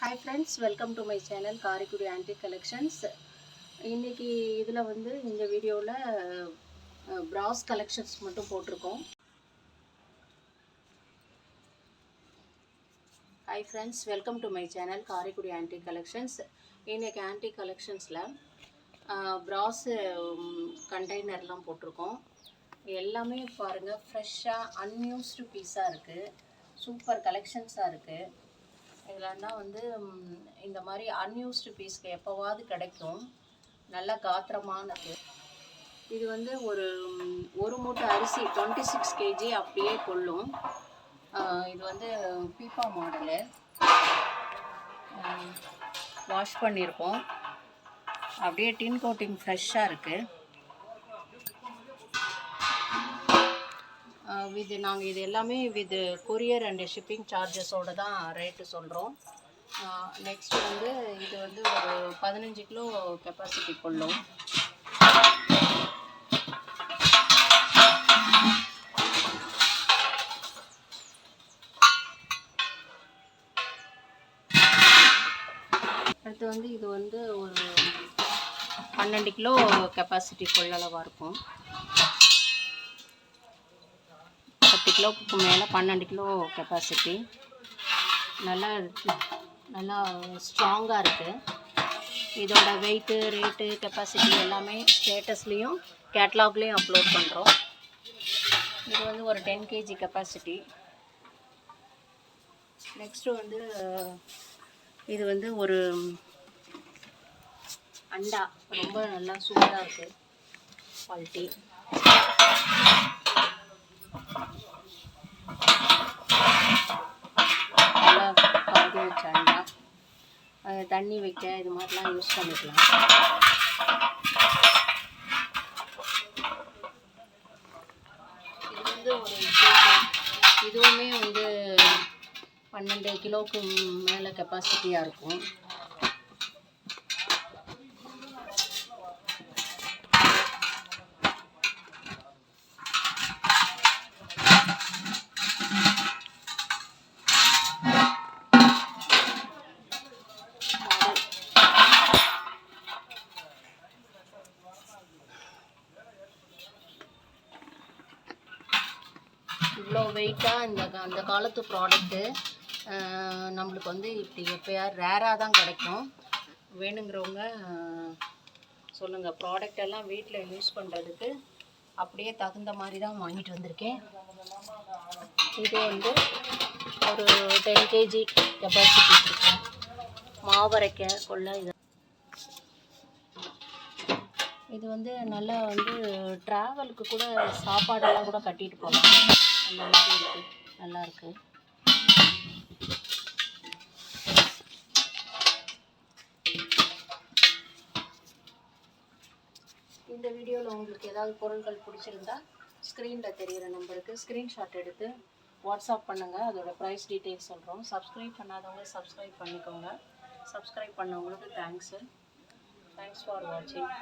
Hi friends, welcome to my channel Karikudi Antique Collections. இன்னைக்கு இதில் இந்த வீடியோவில் பிராஸ் கலெக்ஷன்ஸ் மட்டும் போட்டிருக்கோம். Hi friends, welcome to my channel Karikudi Antique Collections. இன்னைக்கு ஆன்டிக் கலெக்ஷன்ஸில் பிராஸ் கண்டெய்னர்லாம் போட்டிருக்கோம். எல்லாமே பாருங்கள், ஃப்ரெஷ்ஷாக அன்யூஸ்டு பீஸாக இருக்குது. சூப்பர் கலெக்ஷன்ஸாக இருக்குது. இதெல்லாம் தான் இந்த மாதிரி அன்யூஸ்டு பீஸ்க்கு எப்போவாது கிடைக்கும். நல்ல காத்திரமானது. இது ஒரு மூட்டை அரிசி 26 kg அப்படியே கொள்ளும். இது பீப்பா மாடலு. வாஷ் பண்ணியிருக்கோம். அப்படியே டின் கோட்டிங் ஃப்ரெஷ்ஷாக இருக்குது. நாங்கள் இது எல்லாமே வித் கொரியர் அண்ட் ஷிப்பிங் சார்ஜஸோடு தான் ரேட்டு சொல்கிறோம். நெக்ஸ்ட் இது ஒரு 15 கிலோ கெப்பாசிட்டி கொள்ளும். அடுத்து இது ஒரு 12 கிலோ கெப்பாசிட்டி கொள்ளளவாக இருக்கும். 10 கிலோவுக்கு மேலே 12 கிலோ கெப்பாசிட்டி. நல்லா ஸ்ட்ராங்காக இருக்குது. இதோட வெயிட்டு, ரேட்டு, கெப்பாசிட்டி எல்லாமே ஸ்டேட்டஸ்லேயும் கேட்லாக்லேயும் அப்லோட் பண்ணுறோம். இது ஒரு 10 kg கெப்பாசிட்டி. நெக்ஸ்ட்டு இது ஒரு அண்டா. ரொம்ப நல்லா சூப்பராக இருக்குது குவாலிட்டி. நல்லா காது வச்ச அண்டா. தண்ணி வைக்க இது மாதிரிலாம் யூஸ் பண்ணிக்கலாம். இதுவுமே 12 கிலோவுக்கு மேலே கெப்பாசிட்டியாக இருக்கும். இவ்வளோ வெயிட்டாக அந்த காலத்து ப்ராடக்ட்டு நம்மளுக்கு இப்படி எப்போயாவது ரேராக தான் கிடைக்கும். வேணுங்கிறவங்க சொல்லுங்கள். ப்ராடக்ட் எல்லாம் வீட்டில் யூஸ் பண்ணுறதுக்கு அப்படியே தகுந்த மாதிரி தான் வாங்கிட்டு வந்திருக்கேன். இது ஒரு 10 kg கெப்பாசிட்டி இருக்கும். மாவரைக்க கொள்ள இது நல்லா ட்ராவலுக்கு கூட சாப்பாடெல்லாம் கூட கட்டிட்டு போகலாம். அந்த மாதிரி இருக்குது. நல்லாயிருக்கு. இந்த வீடியோவில் உங்களுக்கு ஏதாவது பொருட்கள் பிடிச்சிருந்தா ஸ்க்ரீனில் தெரிகிற நம்பருக்கு ஸ்க்ரீன்ஷாட் எடுத்து வாட்ஸ்அப் பண்ணுங்கள். அதோட ப்ரைஸ் டீட்டெயில்ஸ் சொல்கிறோம். சப்ஸ்கிரைப் பண்ணாதவங்க சப்ஸ்கிரைப் பண்ணிக்கோங்க. சப்ஸ்கிரைப் பண்ணவங்களுக்கு தேங்க்ஸ் ஃபார் வாட்சிங்.